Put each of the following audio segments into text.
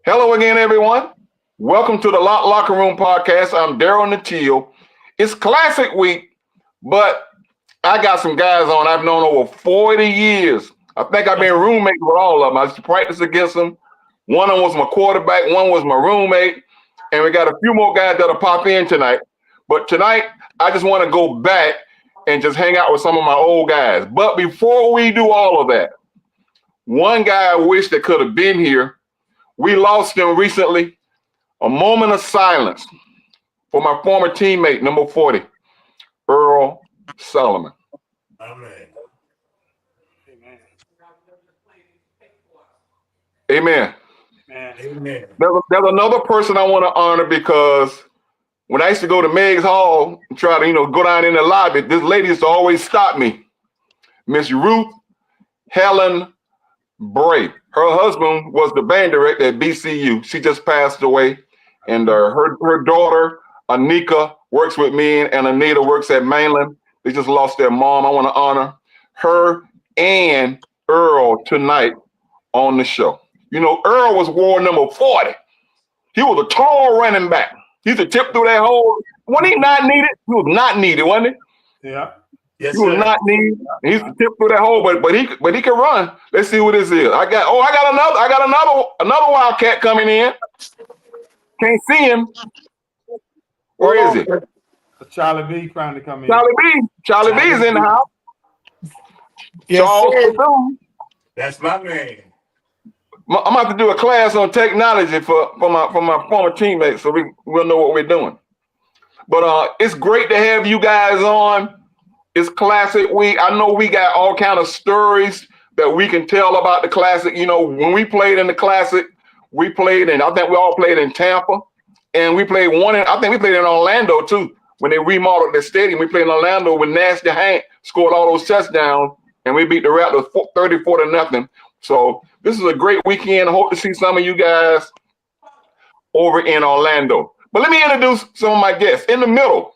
Hello again, everyone. Welcome to the Lockeroom podcast. I'm Daryl Natil. It's classic week, but I got some guys on I've known over 40 years. I think I've been roommates with all of them. I used to practice against them. One of them was my quarterback, one was my roommate, and we got a few more guys that'll pop in tonight. But tonight, I just want to go back and just hang out with some of my old guys. But before we do all of that, one guy I wish that could have been here. We lost him recently. A moment of silence for my former teammate, number 40, Earl Solomon. Amen. Amen. Amen. There's another person I want to honor because when I used to go to Meg's Hall and try to, go down in the lobby, this lady used to always stop me. Miss Ruth Helen Bray. Her husband was the band director at BCU. She just passed away. And her daughter, Anika, works with me, and Anita works at Mainland. They just lost their mom. I want to honor her and Earl tonight on the show. Earl was ward number 40. He was a tall running back. He used to tip through that hole. Wasn't he not needed? He was not needed, wasn't he? Yeah. Yes, he was sir. not needed. He used to tip through that hole, but he can run. Let's see what this is. I got another Wildcat coming in. Can't see him. Where is he? Charlie B trying to come in. Charlie B is in the house. Yes, Charles Bethune. That's my man. I'm about to do a class on technology for my former teammates, so we'll know what we're doing. But it's great to have you guys on. It's Classic Week. I know we got all kind of stories that we can tell about the Classic. When we played in the Classic, I think we all played in Tampa, and we played I think we played in Orlando too. When they remodeled the stadium, we played in Orlando when Nasty Hank scored all those touchdowns, and we beat the Raptors 34-0. So this is a great weekend. I hope to see some of you guys over in Orlando. But let me introduce some of my guests. In the middle,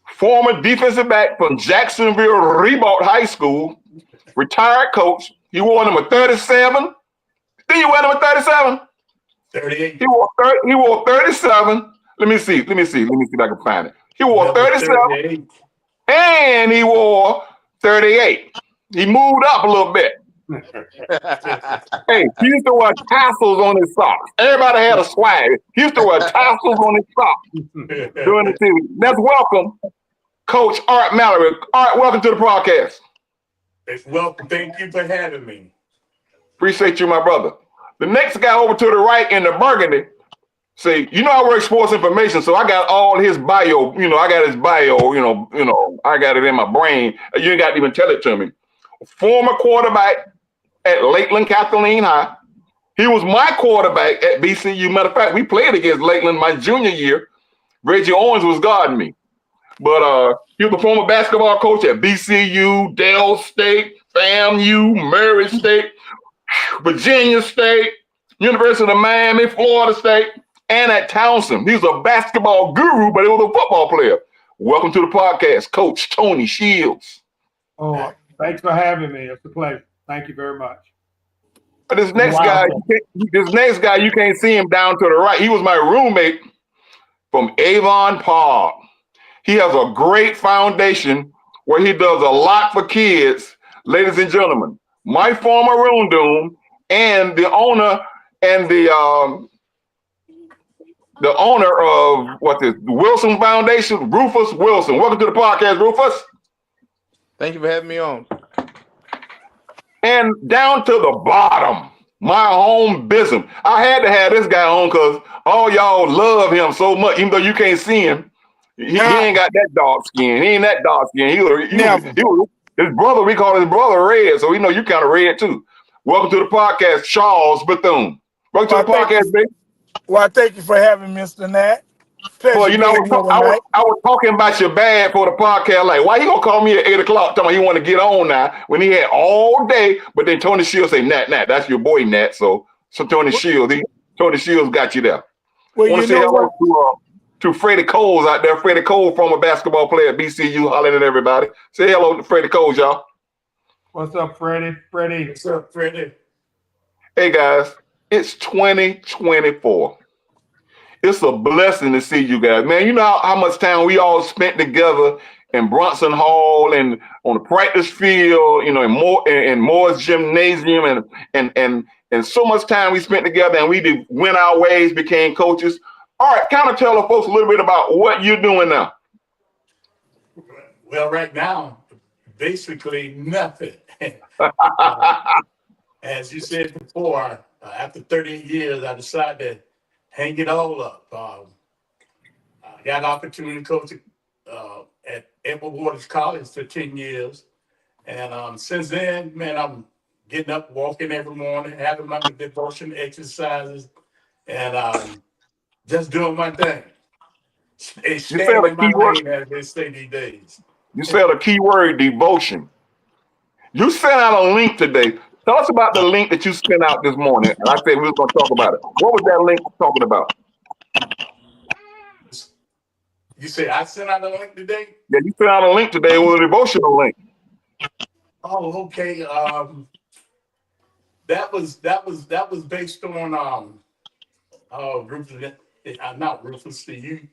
former defensive back from Jacksonville Ribault High School, retired coach. He wore number 37. Did you wear number 37? 38. He wore 37. Let me see if I can find it. He wore 37 38. And he wore 38. He moved up a little bit. Hey, he used to wear tassels on his socks. Everybody had a swag. He used to wear tassels on his socks during the season. Let's welcome Coach Art Mallory. Art, welcome to the broadcast. It's welcome. Thank you for having me. Appreciate you, my brother. The next guy over to the right in the burgundy. See, I work sports information, so I got all his bio. I got his bio. I got it in my brain. You ain't got to even tell it to me. Former quarterback at Lakeland Kathleen High. He was my quarterback at BCU. Matter of fact, we played against Lakeland my junior year. Reggie Owens was guarding me. But he was a former basketball coach at BCU, Dell State, FAMU, Murray State, Virginia State, University of Miami, Florida State, and at Townsend. He was a basketball guru, but he was a football player. Welcome to the podcast, Coach Tony Shields. Oh, thanks for having me. It's a pleasure. Thank you very much. But this next guy, you can't see him down to the right. He was my roommate from Avon Park. He has a great foundation where he does a lot for kids, ladies and gentlemen. My former room doom and the owner of the Wilson Foundation, Rufus Wilson. Welcome to the podcast, Rufus. Thank you for having me on. And down to the bottom, my home business. I had to have this guy on because all y'all love him so much, even though you can't see him. He ain't got that dark skin. He ain't that dark skin. His brother, we call his brother Red, so we know you kind of red too. Welcome to the podcast, Charles Bethune. Welcome to the podcast, baby. Well, thank you for having me, Mr. Nat. Well, I was talking about your bad for the podcast. Like, why he gonna call me at 8 o'clock? Talking about he want to get on now when he had all day. But then Tony Shields say, Nat, that's your boy, Nat. So Tony Shields got you there. Well, want to say hello to Freddie Coles out there. Freddie Cole, former basketball player at BCU, hollering at everybody. Say hello to Freddie Coles, y'all. What's up, Freddie? What's up, Freddie? Hey, guys. It's 2024. It's a blessing to see you guys, man. You know how much time we all spent together in Brunson Hall and on the practice field, you know, in Moore's gymnasium, and so much time we spent together, and we went our ways, became coaches. All right, kind of tell the folks a little bit about what you're doing now. Well, right now, basically nothing. As you said before, after 38 years, I decided to hang it all up. I got an opportunity to coach at Edward Waters College for 10 years. And since then, man, I'm getting up, walking every morning, having my devotion exercises, and just doing my thing. You Staying said a in my key word. lane, as they say these days. You said a key word, devotion. You sent out a link today. Tell us about the link that you sent out this morning. And I said we were going to talk about it. What was that link talking about? You say I sent out a link today? Yeah, you sent out a link today. It was a devotional link. Oh, okay. That was based on Rufus. Not Rufus. You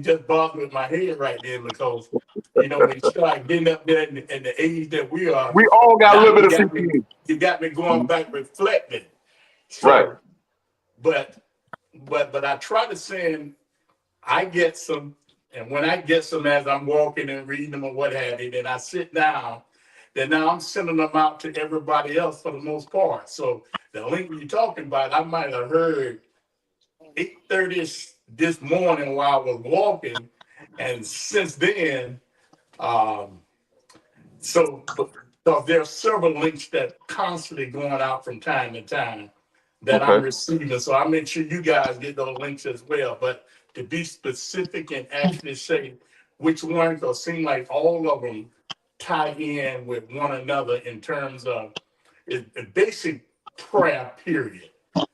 just bothered with my head right there because you know when you start getting up there in the age that we are, We all got a now little bit of you got me going back reflecting. Right. So, but I try to send. I get some, and when I get some as I'm walking and reading them or what have you, then I sit down. Then now I'm sending them out to everybody else for the most part. So the link you're talking about, I might have heard 8:30 this morning while I was walking, and since then, um, because there are several links that constantly going out from time to time that I'm Okay. receiving. So I make sure you guys get those links as well. But to be specific and actually say which one, because it seems like all of them tie in with one another in terms of a basic prayer, period.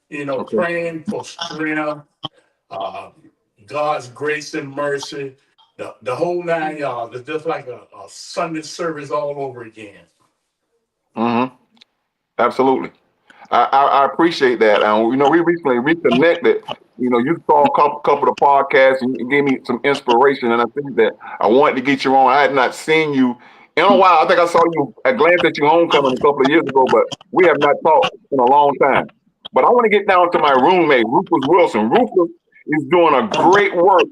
You know, Okay. praying for strength, uh, God's grace and mercy, the whole 9 yards. It's just like a Sunday service all over again. Mm-hmm. Absolutely. I appreciate that. And you know, we recently reconnected. You know, you saw a couple of podcasts and you gave me some inspiration, and I think that I wanted to get you on. I had not seen you in a while. I think I saw you. I glanced at your homecoming a couple of years ago, but we have not talked in a long time. But I want to get down to my roommate, Rufus Wilson. Rufus is doing a great work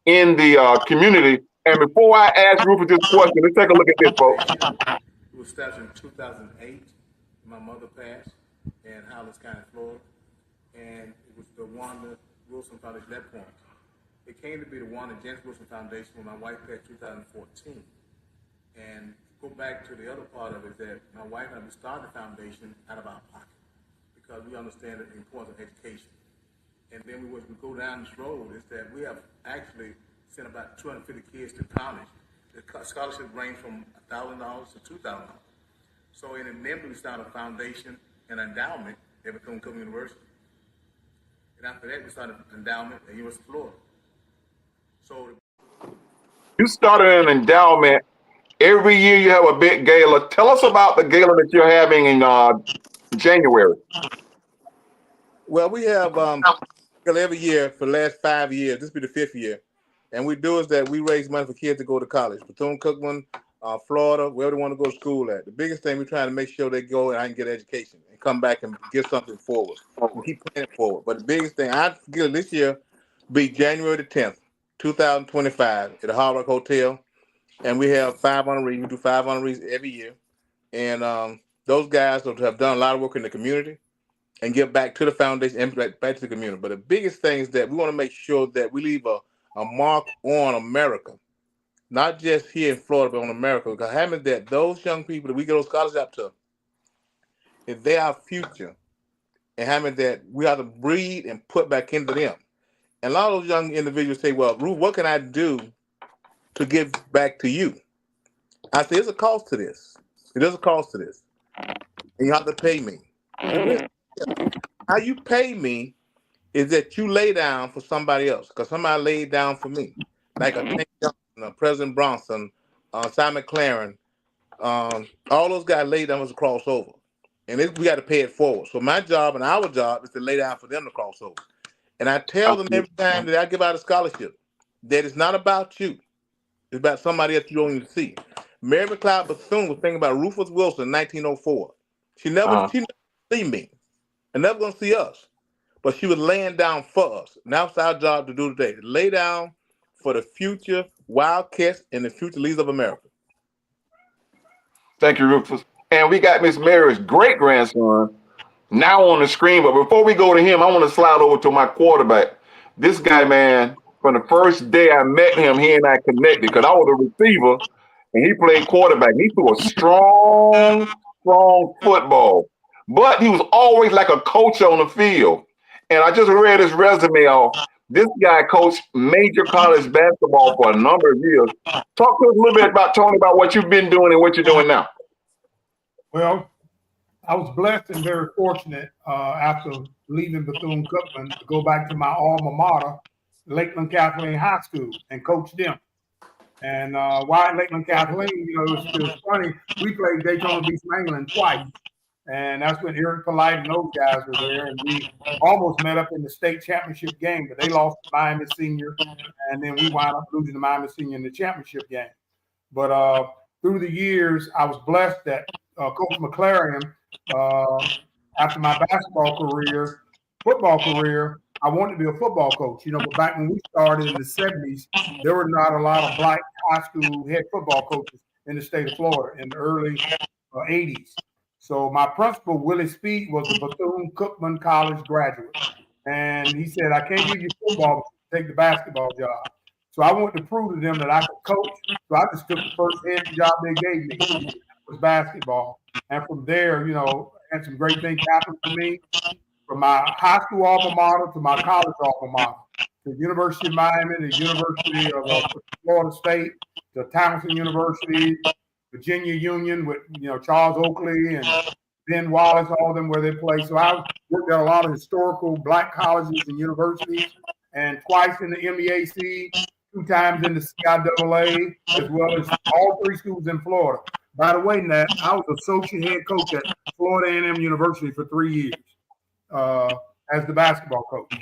in the community. And before I ask Rufus this question, let's take a look at this, folks. It was established in 2008. My mother passed in Highlands County, Florida, and it was the Wanda Wilson Foundation at that point. It came to be the Wanda James Wilson Foundation when my wife passed in 2014. And go back to the other part of it, that my wife and I started the foundation out of our pocket because we understand the importance of education. And then we go down this road is that we have actually sent about 250 kids to college. The scholarships range from $1,000 to $2,000. So in the name we started a foundation and endowment at Bethune-Cookman University. And after that, we started an endowment at University of Florida. So You started an endowment. Every year you have a big gala. Tell us about the gala that you're having in January. Well, we have every year for the last 5 years. This will be the 5th year. And we do is that we raise money for kids to go to college. Bethune-Cookman, Florida, wherever they want to go to school at. The biggest thing, we're trying to make sure they go and I can get education and come back and get something forward. We keep paying it forward. But the biggest thing, I feel this year be January the 10th, 2025 at the Hard Rock Hotel. And we have 5 honorees. We do 5 honorees every year. And those guys have done a lot of work in the community and give back to the foundation and back to the community. But the biggest thing is that we want to make sure that we leave a mark on America, not just here in Florida, but on America. Because having that those young people that we get those scholarships up to, if they are future, and having that we have to breed and put back into them. And a lot of those young individuals say, well, Ruth, what can I do to give back to you? I say, there's a cost to this. There's a cost to this. And you have to pay me. How you pay me is that you lay down for somebody else, because somebody laid down for me, like a Tank Johnson, President Bronson, Simon McLaren, all those guys laid down as a crossover. and we got to pay it forward. So my job and our job is to lay down for them to cross over. And I tell them every time that I give out a scholarship that it's not about you. It's about somebody else you don't even see. Mary McLeod Bethune was thinking about Rufus Wilson in 1904. She never see me and never gonna see us. But she was laying down for us. And that's our job to do today. To lay down for the future Wildcats and the future leaders of America. Thank you, Rufus. And we got Miss Mary's great-grandson now on the screen. But before we go to him, I want to slide over to my quarterback. This guy, man, from the first day I met him, he and I connected because I was a receiver and he played quarterback. He threw a strong football. But he was always like a coach on the field. And I just read his resume off. This guy coached major college basketball for a number of years. Talk to us a little bit about, Tony, about what you've been doing and what you're doing now. Well, I was blessed and very fortunate after leaving Bethune-Cookman to go back to my alma mater, Lakeland Kathleen High School, and coach them. And why at Lakeland Kathleen, it was funny. We played Daytona Beach, England twice. And that's when Eric Polite and those guys were there. And we almost met up in the state championship game, but they lost to Miami Senior. And then we wound up losing to Miami Senior in the championship game. But through the years, I was blessed that Coach McLaren, after my football career, I wanted to be a football coach. But back when we started in the 70s, there were not a lot of black high school head football coaches in the state of Florida in the early 80s. So my principal, Willie Speed, was a Bethune-Cookman College graduate. And he said, I can't give you football, but take the basketball job. So I wanted to prove to them that I could coach. So I just took the first head job they gave me, which was basketball. And from there, had some great things happen for me. From my high school alma mater to my college alma mater, the University of Miami, the University of Florida State, the Towson University, Virginia Union with Charles Oakley and Ben Wallace, all of them where they play. So I worked at a lot of historical black colleges and universities, and twice in the MEAC, 2 times in the CIAA, as well as all 3 schools in Florida. By the way, Nat, I was associate head coach at Florida A&M University for 3 years as the basketball coach.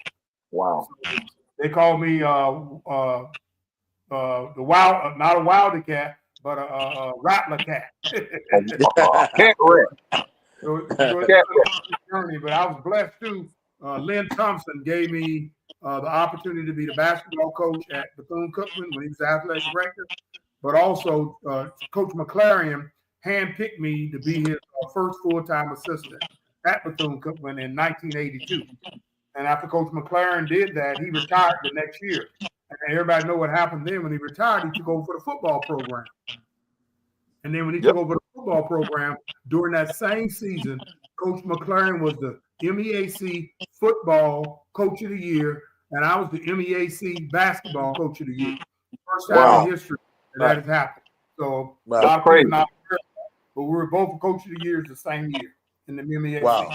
Wow. So they call me the wild, not a wildcat, but a rattler cat. Can't rap. But I was blessed too. Lynn Thompson gave me the opportunity to be the basketball coach at Bethune-Cookman when he was athletic director. But also, Coach McLaren handpicked me to be his first full-time assistant at Bethune-Cookman in 1982. And after Coach McLaren did that, he retired the next year. And everybody know what happened then. When he retired, he took over for the football program. And then when he took over the football program, during that same season, Coach McLaren was the MEAC football coach of the year, and I was the MEAC basketball coach of the year. First time in history that has happened. So a lot of people not aware, but we were both coach of the years the same year in the MEAC. Wow.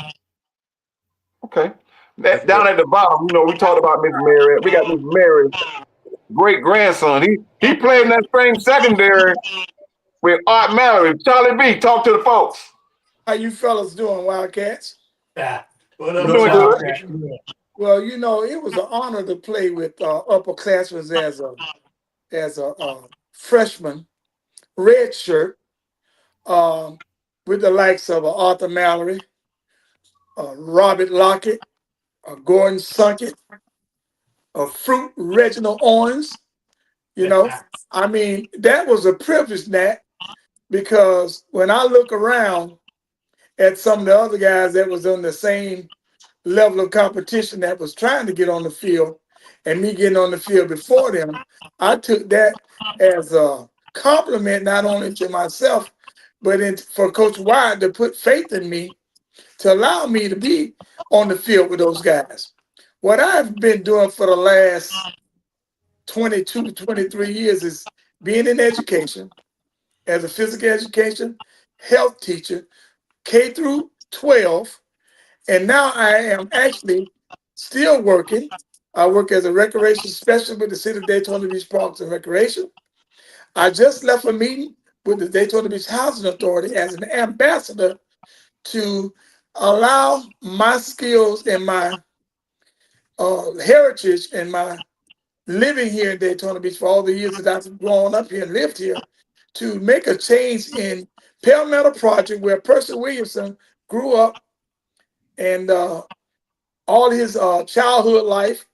Okay. Down at the bottom, we talked about Miss Mary. We got Miss Mary's great-grandson. He played in that same secondary with Art Mallory. Charlie B, talk to the folks. How you fellas doing, Wildcats? Yeah. Doing good. Well, it was an honor to play with upperclassmen as a freshman, red shirt, with the likes of Arthur Mallory, Robert Lockett, Gordon Sunkett, Fruit Reginald Owens. I mean, that was a privilege, Nat, because when I look around at some of the other guys that was on the same level of competition that was trying to get on the field and me getting on the field before them, I took that as a compliment, not only to myself, but for Coach Wyatt to put faith in me to allow me to be on the field with those guys. What I've been doing for the last 22, 23 years is being in education as a physical education, health teacher, K through 12. And now I am actually still working. I work as a recreation specialist with the City of Daytona Beach Parks and Recreation. I just left a meeting with the Daytona Beach Housing Authority as an ambassador to allow my skills and my heritage and my living here in Daytona Beach for all the years that I've grown up here and lived here to make a change in Palmetto Project where Percy Williamson grew up and all his childhood life,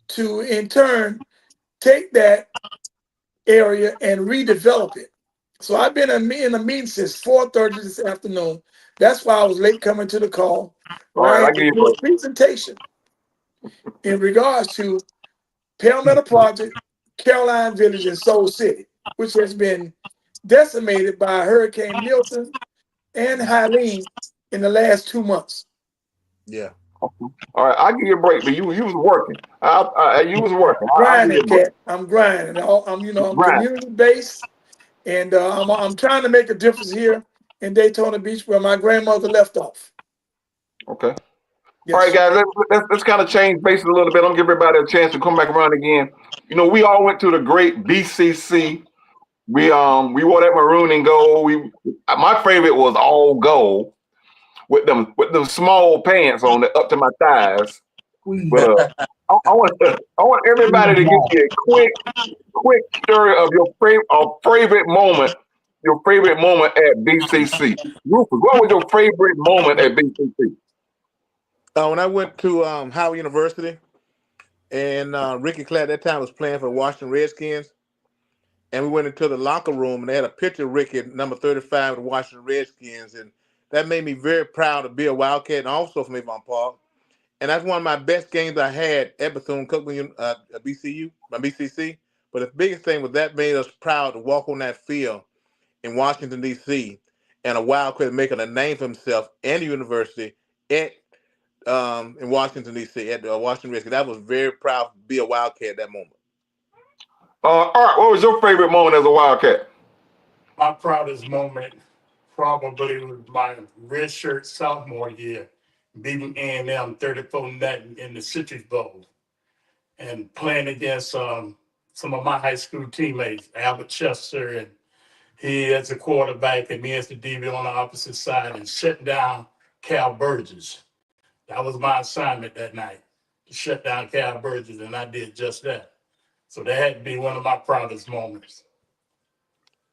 to in turn take that area and redevelop it. So I've been in a meeting since 4:30 this afternoon. That's why I was late coming to the call. All Where I right, I had give to you a do break. a presentation in regards to Palmetto Project, Caroline Village, and Soul City, which has been decimated by Hurricane Milton and Helene in the last 2 months. Yeah. All right, I give you a break, but you was working. You was working. I'll give you Grinding, a break. cat. I'm grinding. I'm Right. community based, and I'm trying to make a difference here in Daytona Beach where my grandmother left off. Okay. All Yes, right, sir. guys, let's kind of change bases a little bit. I'm gonna give everybody a chance to come back around again. You know, we all went to the great BCC. We wore that maroon and gold. My favorite was all gold with them small pants on that up to my thighs. Squeeze, But I want everybody squeeze to give ball. me a quick story of your favorite moment at BCC. Rufus, what was your favorite moment at BCC? When I went to Howard University, and Ricky Clay at that time was playing for the Washington Redskins, and we went into the locker room, and they had a picture of Ricky, number 35 of the Washington Redskins, and that made me very proud to be a Wildcat, and also for Avon Park. And that's one of my best games I had at Bethune-Cookman, BCU, my BCC. But the biggest thing was that made us proud to walk on that field in Washington, D.C., and a Wildcat making a name for himself and the university at in Washington, D.C., at the Washington Redskins. That was very proud to be a Wildcat at that moment. Art, what was your favorite moment as a Wildcat? My proudest moment probably was my redshirt sophomore year, beating A&M 34-0 in the Citrus Bowl and playing against some of my high school teammates, Albert Chester, and he as a quarterback and me as the DB on the opposite side, and shutting down Cal Burgess. That was my assignment that night, to shut down Cal Burgess, and I did just that. So that had to be one of my proudest moments.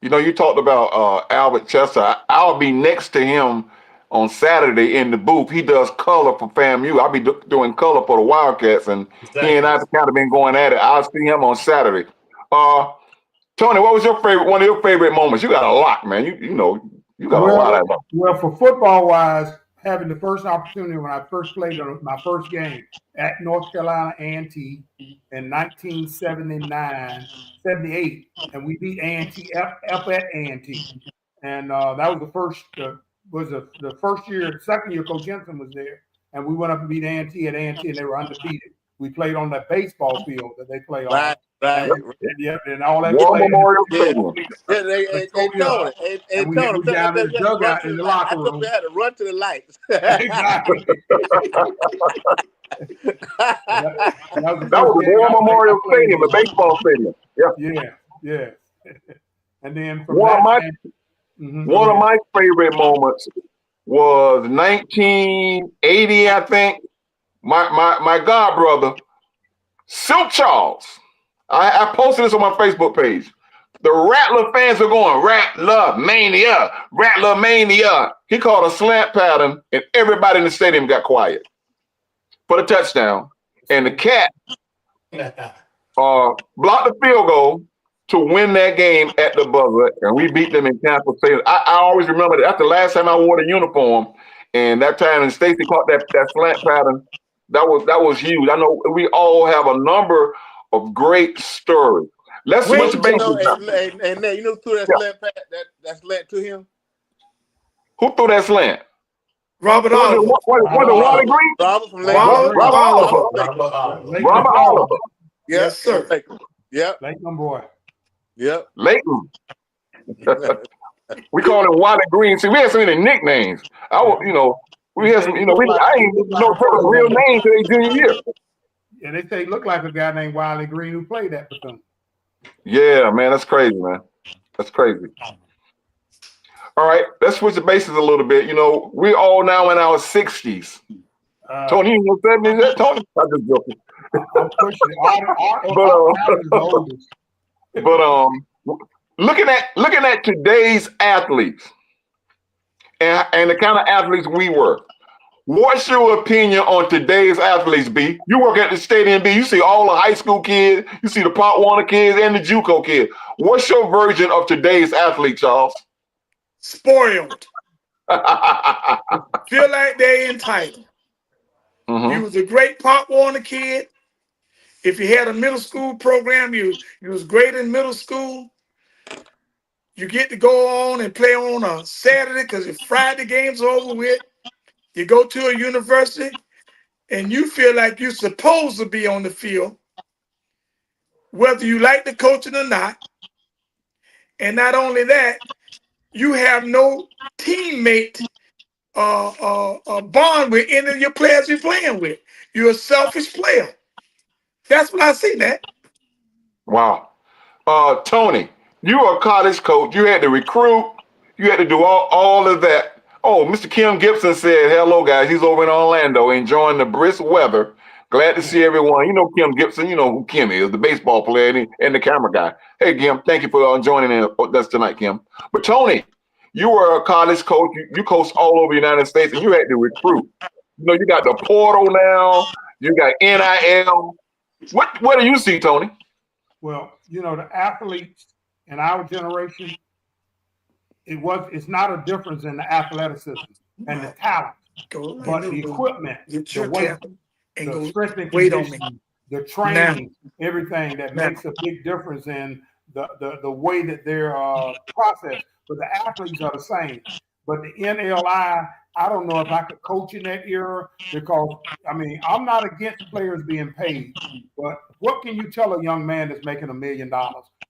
You know, you talked about Albert Chester. I'll be next to him on Saturday in the booth. He does color for FAMU. I'll be doing color for the Wildcats, and he and Exactly. I've kind of been going at it. I'll see him on Saturday. Tony, what was one of your favorite moments? You got a lot, man. You got a lot of them. Well, for football wise, having the first opportunity when I first played my first game at North Carolina A&T in 1979, 78, and we beat A&T up at A&T, and that was the first year. Second year, Coach Jensen was there, and we went up and beat A&T at A&T, and they were undefeated. We played on that baseball field that they play on. Right. And all that War playing. Memorial Yeah. Stadium. Yeah, they told it. They And we told went him. down to the dugout in the locker I told room. him I had to run to the lights. Exactly. That was the That first was game War I Memorial played Stadium, the in. baseball stadium. Yeah. Yeah. And then from One of that, my go one of ahead. my favorite moments was 1980, I think. My god brother, Silk Charles. I posted this on my Facebook page. The Rattler fans are going, Rattler Mania, Rattler Mania. He called a slant pattern, and everybody in the stadium got quiet for the touchdown. And the Cat blocked the field goal to win that game at the buzzer, and we beat them in Tampa State. I always remember that. That's the last time I wore the uniform, and that time, and Stacy caught that slant pattern. That was huge. I know we all have a number of great stories. Let's switch Wayne bases Jones. now. And you know who that Yeah. slant to him? Who threw that slant? Robert Was it Oliver. Wally Green? Robert from Robert Robert Oliver. Oliver. Lakeland Robert Farm. Oliver. Yes, sir. Yep. Lakeland boy. Yep. Leighton. We called him Wally Green. See, we had so many nicknames. We had some, I ain't know Trevor's real name till his junior year. Yeah, they say he looked like a guy named Wiley Green who played at Bethune. Yeah, man, that's crazy, man. That's crazy. All right, let's switch the bases a little bit. You know, we all now in our 60s. Tony, you know 70s yet, Tony? I'm just joking. I'm pushing it. But Art is the oldest. but looking at today's athletes and the kind of athletes we were. What's your opinion on today's athletes, B? You work at the stadium, B. You see all the high school kids, you see the Pop Warner kids and the JUCO kids. What's your version of today's athlete, Charles? Spoiled. Feel like they're entitled. Mhm. You was a great Pop Warner kid. If you had a middle school program, you was great in middle school. You get to go on and play on a Saturday because your Friday game's over with. You go to a university and you feel like you're supposed to be on the field, whether you like the coaching or not. And not only that, you have no teammate bond with any of your players you're playing with. You're a selfish player. That's what I see, man. Wow. Tony, you are a college coach. You had to recruit. You had to do all of that. Oh, Mr. Kim Gibson said, hello, guys. He's over in Orlando enjoying the brisk weather. Glad to see everyone. You know Kim Gibson. You know who Kim is, the baseball player and the camera guy. Hey, Kim, thank you for joining in us tonight, Kim. But, Tony, you were a college coach. You coached all over the United States, and you had to recruit. You know, you got the portal now. You got NIL. What do you see, Tony? Well, you know, the athletes in our generation, it's not a difference in the athleticism and the talent, but the equipment, the weight, the strength and conditioning, the training, everything that makes a big difference in the way that they're processed. But the athletes are the same. But the NLI, I don't know if I could coach in that era because, I mean, I'm not against players being paid, but what can you tell a young man that's making $1 million?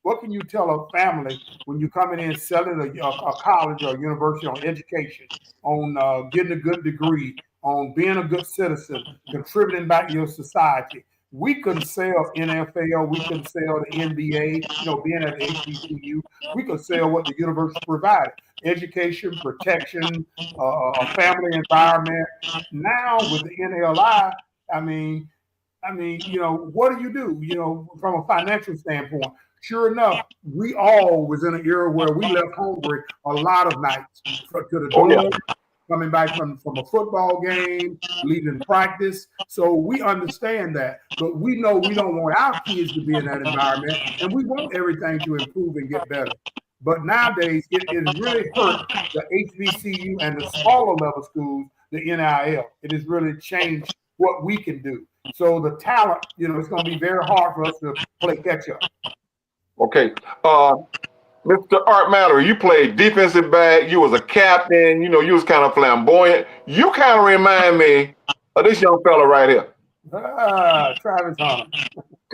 What can you tell a family when you're coming in selling a college or a university on education, on getting a good degree, on being a good citizen, contributing back to your society? We couldn't sell NFL, we couldn't sell the NBA, you know, being at the HBCU, we could sell what the university provided. Education, protection, a family environment. Now with the NLI, I mean, you know, what do? You know, from a financial standpoint. Sure enough, we all was in an era where we left hungry a lot of nights to the dorm, coming back from a football game, leaving practice. So we understand that, but we know we don't want our kids to be in that environment, and we want everything to improve and get better. But nowadays, it really hurt the HBCU and the smaller level schools, the NIL. It has really changed what we can do. So the talent, you know, it's going to be very hard for us to play catch up. Okay. Mr. Art Mallory, you played defensive back. You was a captain. You know, you was kind of flamboyant. You kind of remind me of this young fella right here. Travis Hunter.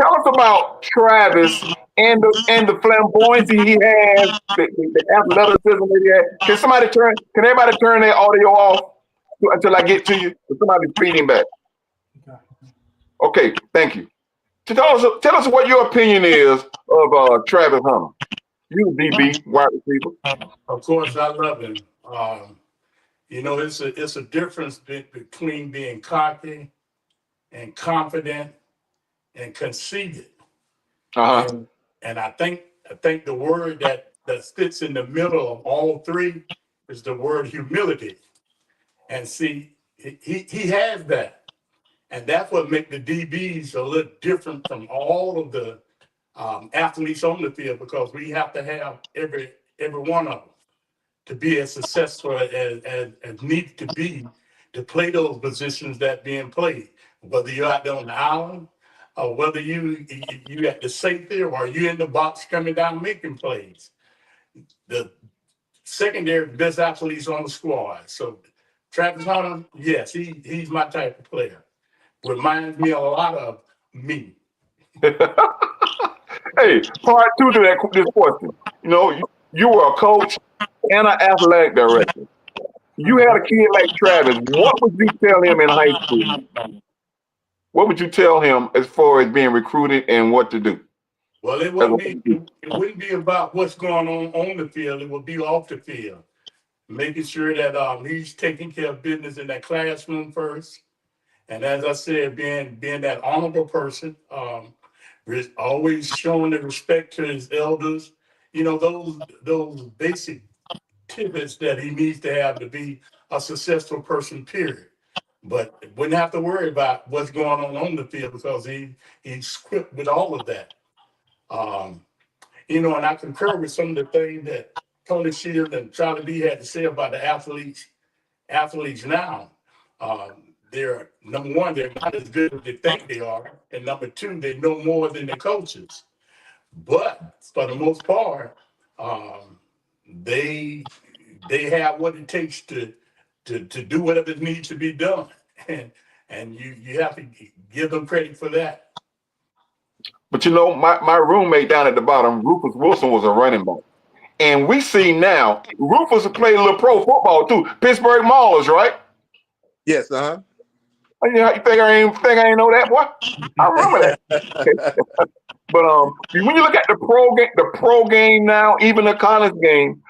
Tell us about Travis and the flamboyancy he has, the athleticism that he has. Can everybody turn their audio off until I get to you? Somebody feeding back. Okay, thank you. Tell us what your opinion is of Travis Hunter. You DB, wide receiver. Of course, I love him. You know, it's a difference between being cocky and confident and conceited. And I think the word that sits in the middle of all three is the word humility. And see, he has that. And that's what makes the DBs a little different from all of the athletes on the field, because we have to have every one of them to be as successful as need to be to play those positions that being played, whether you're out there on the island or whether you at the safety or you in the box coming down making plays. The secondary best athletes on the squad. So Travis Hunter, yes, he's my type of player. Reminds me a lot of me. Hey, part two to this question. You know, you were a coach and an athletic director. You had a kid like Travis. What would you tell him in high school? What would you tell him as far as being recruited and what to do? Well, it wouldn't be about what's going on the field. It would be off the field. making sure that he's taking care of business in that classroom first. And as I said, being that honorable person, always showing the respect to his elders. You know, those basic tidbits that he needs to have to be a successful person, period. But wouldn't have to worry about what's going on the field because he's equipped with all of that. Um, you know, and I concur with some of the things that Tony Shield and Charlie B had to say about the athletes now. They're number one, they're not as good as they think they are, and number two, they know more than their coaches. But for the most part, um, they they have what it takes to do whatever needs to be done, and you have to give them credit for that. But you know, my roommate down at the bottom, Rufus Wilson, was a running back. And we see now, Rufus played a little pro football too. Pittsburgh Maulers, right? Yes, Oh, yeah, you think I ain't know that, boy? I remember that. But when you look at the pro game now, even the college game,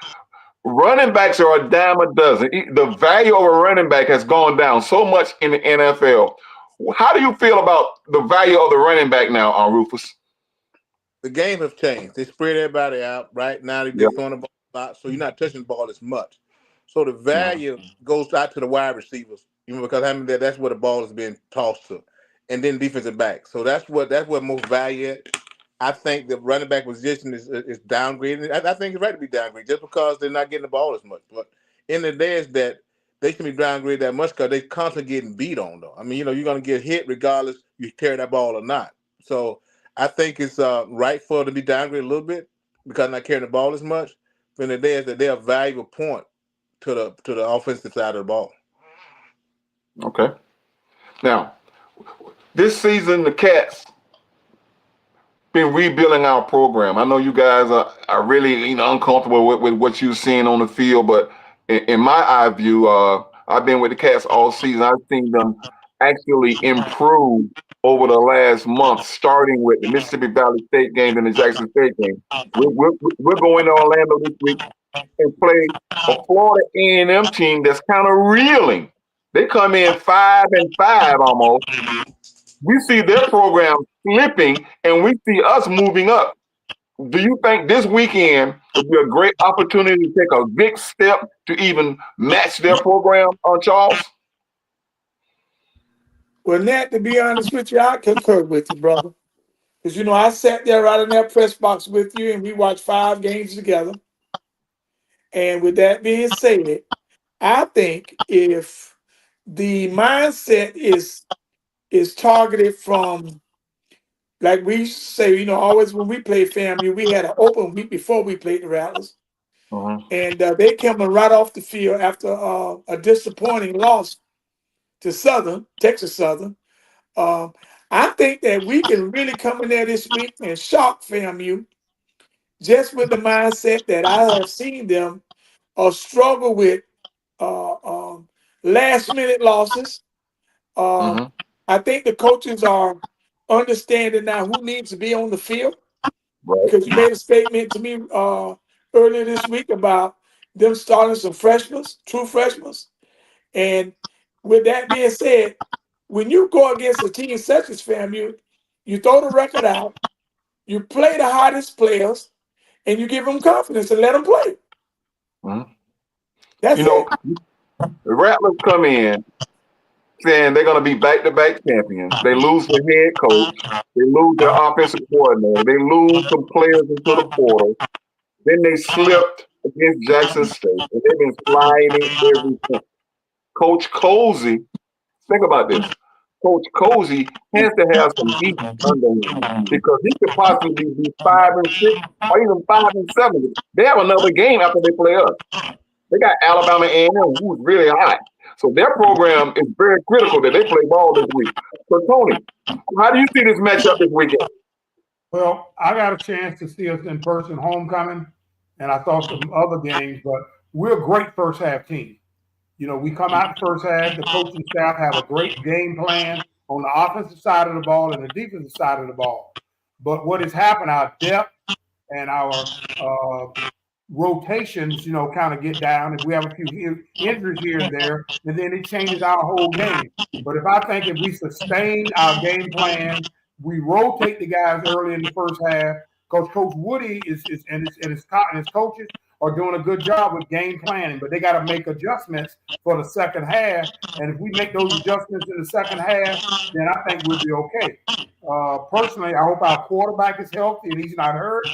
running backs are a dime a dozen. The value of a running back has gone down so much in the NFL. How do you feel about the value of the running back now, Rufus? the game have changed. They spread everybody out. Right now, they're Yeah. throwing the ball a lot, so you're not touching the ball as much. So the Mhm. value goes out to the wide receivers, you know, because I mean that's where the ball is being tossed to, and then defensive back. So that's what most value at. I think the running back position is downgraded. I think it's right to be downgraded just because they're not getting the ball as much. But in the days that they should be downgraded that much because they constantly getting beat on though. I mean, you know, you're gonna get hit regardless you carry that ball or not. So I think it's right for them to be downgraded a little bit because they're not carrying the ball as much. But in the days that they're a valuable point to the offensive side of the ball. Okay. Now, this season, the Cats been rebuilding our program. I know you guys are really uncomfortable with what you're seeing on the field, but in my eye view, I've been with the Cats all season. I've seen them actually improve over the last month, starting with the Mississippi Valley State game and the Jackson State game. We're going to Orlando this week and play a Florida A&M team that's kind of reeling. They come in 5-5 almost. We see their program slipping and we see us moving up. Do you think this weekend would be a great opportunity to take a big step to even match their program, Charles? Well, Nat, to be honest with you, I concur with you, brother. Because, you know, I sat there right in that press box with you and we watched 5 games together. And with that being said, I think if the mindset is targeted from, like we used to say, you know, always when we played FAMU, we had an open week before we played the Rattlers. And they came right off the field after a disappointing loss to Texas Southern. I think that we can really come in there this week and shock FAMU just with the mindset that I have seen them struggle with last minute losses. Mm-hmm. I think the coaches are understanding now who needs to be on the field Right. because you made a statement to me earlier this week about them starting some freshmen, true freshmen. And with that being said, when you go against a team such as FAMU, you throw the record out, you play the hottest players, and you give them confidence and let them play. Mm-hmm. That's You know, it. the Rattlers come in saying they're going to be back-to-back champions. They lose their head coach. They lose their offensive coordinator. They lose some players into the portal. Then they slipped against Jackson State, and they've been sliding every since. Coach Cozy, think about this. Coach Cozy has to have some heat under him because he could possibly be 5-6 or even 5-7. They have another game after they play us. They got Alabama A&M, who's really hot. So their program is very critical that they play ball this week. So Tony, how do you see this matchup this weekend? Well, I got a chance to see us in person homecoming, and I saw some other games, but we're a great first half team. You know, we come out the first half, the coaching staff have a great game plan on the offensive side of the ball and the defensive side of the ball. But what has happened, our depth and our rotations, kind of get down, if we have a few injuries here and there, and then it changes our whole game. But if we sustain our game plan, we rotate the guys early in the first half, because Coach Woody and his coaches are doing a good job with game planning, but they got to make adjustments for the second half. And if we make those adjustments in the second half, then I think we'll be okay. Personally, I hope our quarterback is healthy and he's not hurt.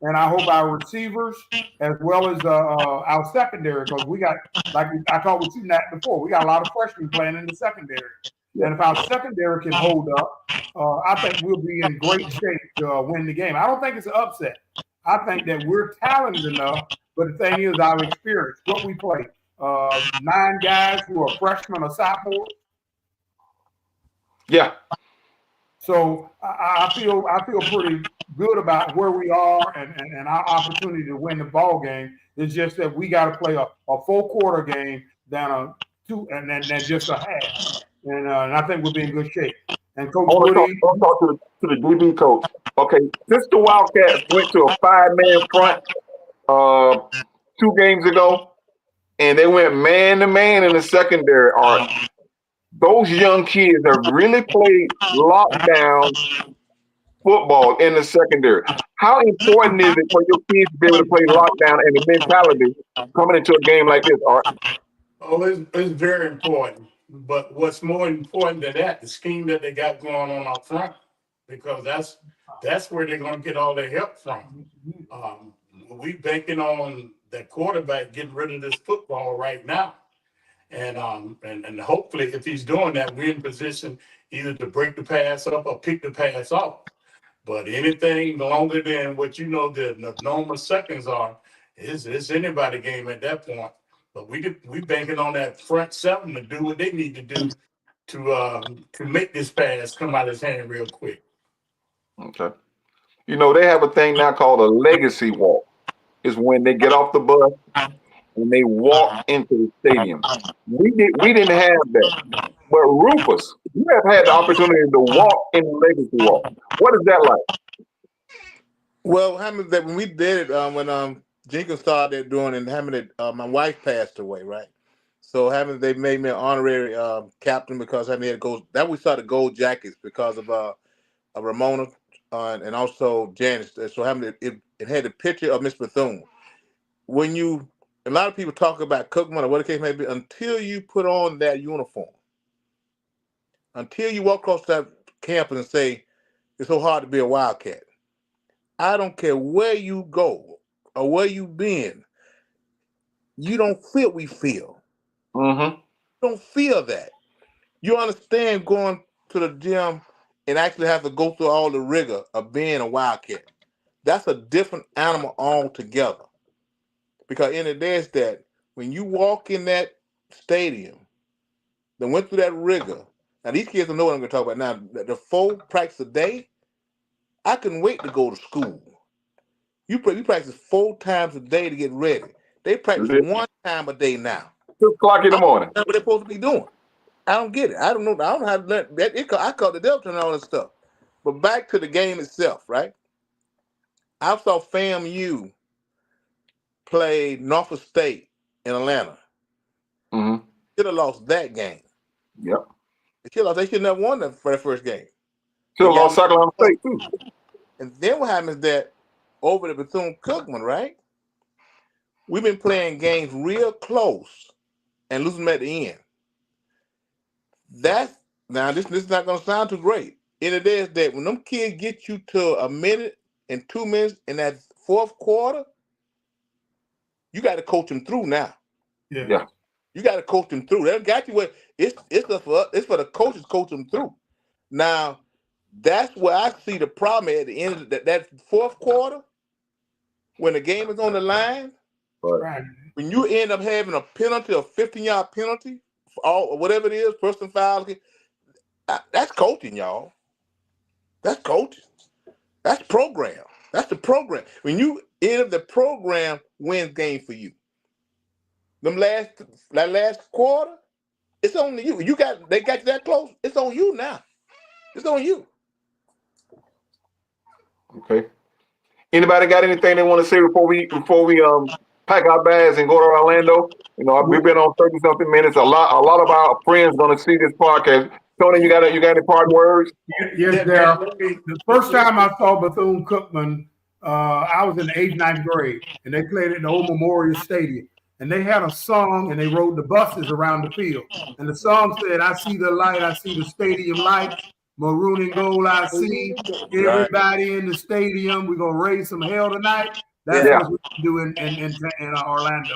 And I hope our receivers, as well as our secondary, because we got, like I talked with you, Nat, before, we got a lot of freshmen playing in the secondary. And if our secondary can hold up, I think we'll be in great shape to win the game. I don't think it's an upset. I think that we're talented enough, but the thing is our experience, what we play. 9 guys who are freshmen or sophomores. Yeah. So I feel pretty good about where we are and our opportunity to win the ball game. It's just that we got to play a full quarter game than a 2 and then just a half. And I think we'll be in good shape. And Coach Woody, I want to talk to the DB coach. Okay, since the Wildcats went to a 5-man front 2 games ago, and they went man to man in the secondary, Art, those young kids have really played lockdown football in the secondary. How important is it for your kids to be able to play lockdown and the mentality coming into a game like this, Art? Oh, it's very important. But what's more important than that, the scheme that they got going on up front, because that's where they're going to get all their help from. We banking on that quarterback getting rid of this football right now. And hopefully, if he's doing that, we're in position either to break the pass up or pick the pass off. But anything longer than what the normal seconds are, it's anybody game at that point. But we banking on that front 7 to do what they need to do to make this pass come out of his hand real quick. Okay. They have a thing now called a legacy walk. It's when they get off the bus and they walk into the stadium. We didn't have that. But Rufus, you have had the opportunity to walk in the legacy walk. What is that like? Well, happened that when we did it, when Jenkins started doing it, having it, my wife passed away, right? So having they made me an honorary captain because having had gold. That we started gold jackets because of Ramona and also Janice. So having it had a picture of Miss Bethune. When a lot of people talk about Cookman or what the case may be, until you put on that uniform, until you walk across that campus and say it's so hard to be a Wildcat. I don't care where you go or where you been. You don't feel we feel. Mm-hmm. You don't feel that. You understand going to the gym and actually have to go through all the rigor of being a Wildcat. That's a different animal altogether. Because in the day is that when you walk in that stadium, that went through that rigor. Now these kids don't know what I'm going to talk about. Now the 4 practice a day, I couldn't wait to go to school. You practice 4 times a day to get ready. They practice 1 time a day now. 2 o'clock in the morning. That's what they're supposed to be doing. I don't get it. I don't know. I don't know how to learn that. I call the Delta and all that stuff. But back to the game itself, right? I saw FAMU play Norfolk State in Atlanta. Mm-hmm. Should have lost that game. Yep. They should have won that for the first game. Should have lost South Carolina State too. And then what happens is that over the Bethune-Cookman, right? We've been playing games real close and losing them at the end. Now this is not going to sound too great. And it is that when them kids get you to a minute and 2 minutes in that 4th quarter, you got to coach them through now. Yeah. You got to coach them through. They got you where it's for the coaches to coach them through. Now, that's where I see the problem at the end of that 4th quarter, when the game is on the line. Right. When you end up having a penalty, a 15-yard penalty, or whatever it is, personal foul, that's coaching, y'all. That's coaching. That's program. That's the program. When you end up the program wins game for you. That last quarter, it's on you. They got you that close. It's on you now. It's on you. Okay. Anybody got anything they want to say before we pack our bags and go to Orlando? You know, we've been on 30 something minutes. A lot of our friends gonna see this podcast. Tony, you got any parting words? Yes, Yeah, there. man, let me, The first time I saw Bethune-Cookman, I was in the eighth, ninth grade, and they played at the old Memorial Stadium. And they had a song, and they rode the buses around the field. And the song said, "I see the light, I see the stadium lights, maroon and gold I see. Right. Everybody in the stadium, we're gonna raise some hell tonight." That's Yeah. Yeah. what we do in Orlando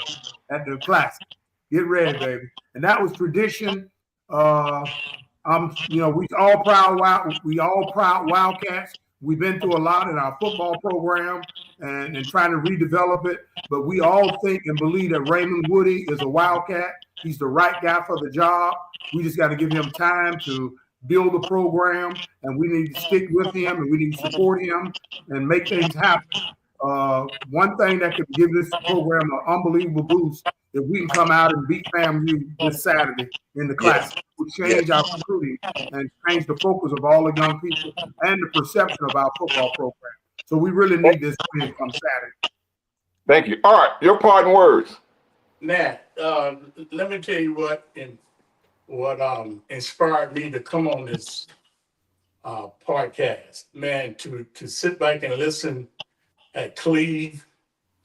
at the Classic. Get ready, baby. And that was tradition. We all proud Wildcats. We've been through a lot in our football program and trying to redevelop it. But we all think and believe that Raymond Woody is a Wildcat. He's the right guy for the job. We just got to give him time to build the program, and we need to stick with him, and we need to support him and make things happen. One thing that could give this program an unbelievable boost if we can come out and beat FAMU this Saturday in the Yes. Classic. We'll change our recruiting and change the focus of all the young people and the perception of our football program. So we really need this win come Saturday. Thank you. All right, your parting words. Nat, let me tell you what inspired me to come on this podcast. Man, to sit back and listen at Cleve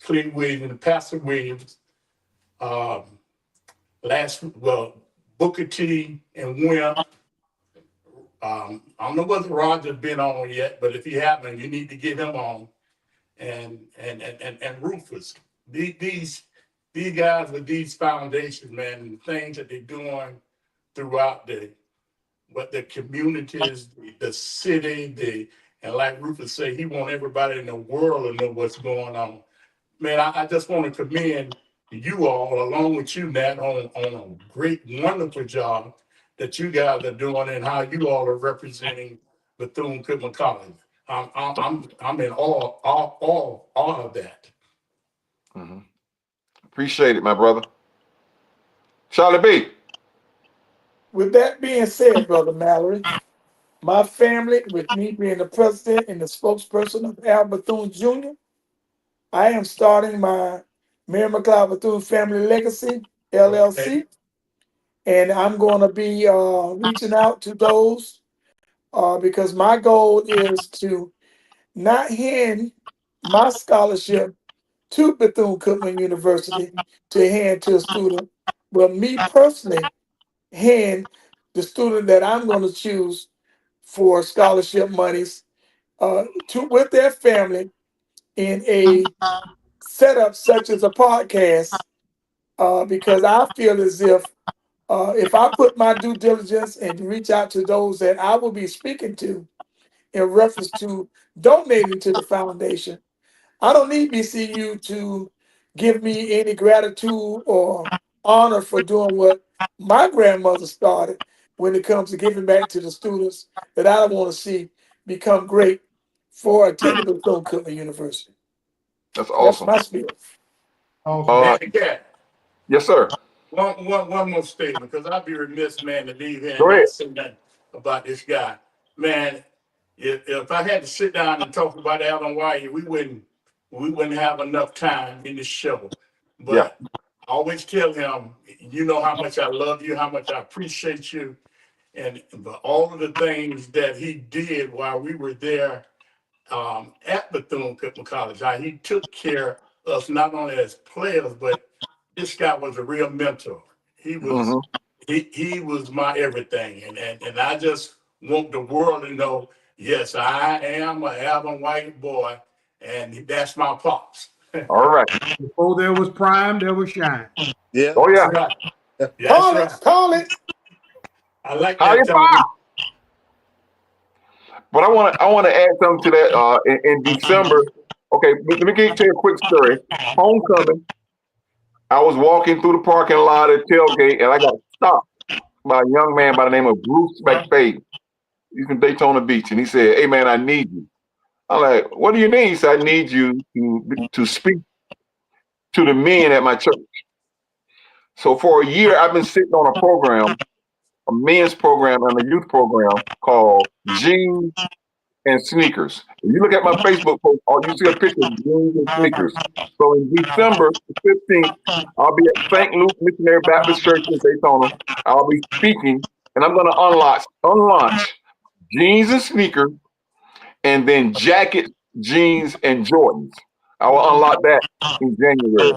Williams, Pastor Williams, Booker T and Wimp. I don't know whether Roger's been on yet, but if you haven't, you need to get him on. And Rufus. These guys with these foundations, man, and the things that they're doing throughout the communities, the city, and like Rufus said, he want everybody in the world to know what's going on. Man, I just want to commend you all, along with you, Nat, on a great, wonderful job that you guys are doing and how you all are representing Bethune-Cookman College. I'm in awe of that. Mm-hmm. Appreciate it, my brother. Charlie B. With that being said, Brother Mallory, my family, with me being the president and the spokesperson of Al Bethune Jr., I am starting my Mary McLeod Bethune Family Legacy LLC, Okay. and I'm going to be reaching out to those because my goal is to not hand my scholarship to Bethune-Cookman University to hand to a student, but me personally hand the student that I'm going to choose for scholarship monies to with their family in a setup such as a podcast, because I feel as if I put my due diligence and reach out to those that I will be speaking to in reference to donating to the foundation, I don't need BCU to give me any gratitude or honor for doing what my grandmother started when it comes to giving back to the students that I want to see become great for attending Bethune-Cookman University. That's That's awesome. my spiel. Awesome. And Kat, Yes, sir. one more statement, because I'd be remiss, man, to leave here and Go ahead. not say nothing about this guy. Man, if I had to sit down and talk about Alan Wyatt, we wouldn't have enough time in this show. But I always tell him, you know how much I love you, how much I appreciate you, and all of the things that he did while we were there at Bethune-Cookman College. How he took care of us not only as players, but this guy was a real mentor. He was Mm-hmm. he was my everything, and I just want the world to know, yes, I am a Alvin White boy, and that's my pops. All right. Before there was prime, there was shine. Yeah. Oh yeah. That's right. That's Call right. it, call it. I like How that, you Tony. fire? But I want to add something to that. In December, okay, let me tell you a quick story. Homecoming, I was walking through the parking lot at tailgate, and I got stopped by a young man by the name of Bruce McFay. He's from Daytona Beach, and he said, "Hey man, I need you." I'm like, "What do you need?" He said, "I need you to speak to the men at my church." So for a year, I've been sitting on a program, a men's program and a youth program called Gene and sneakers. If you look at my Facebook post, you see a picture of jeans and sneakers. So in December 15th, I'll be at St. Luke Missionary Baptist Church in Daytona. I'll be speaking, and I'm going to unlaunch jeans and sneakers, and then jackets, jeans, and Jordans. I will unlock that in January.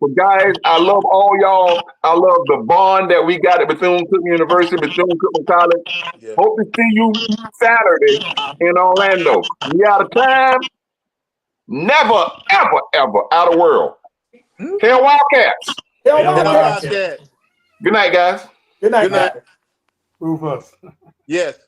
So guys, I love all y'all. I love the bond that we got at Bethune-Cookman University, Bethune-Cookman College. Yeah. Hope to see you Saturday in Orlando. We out of time. Never, ever, ever out of world. Hail Wildcats. Hell, Hell, Wildcats. Wildcat. Good night, guys. Good night. Good night. Matt. Rufus. Yes.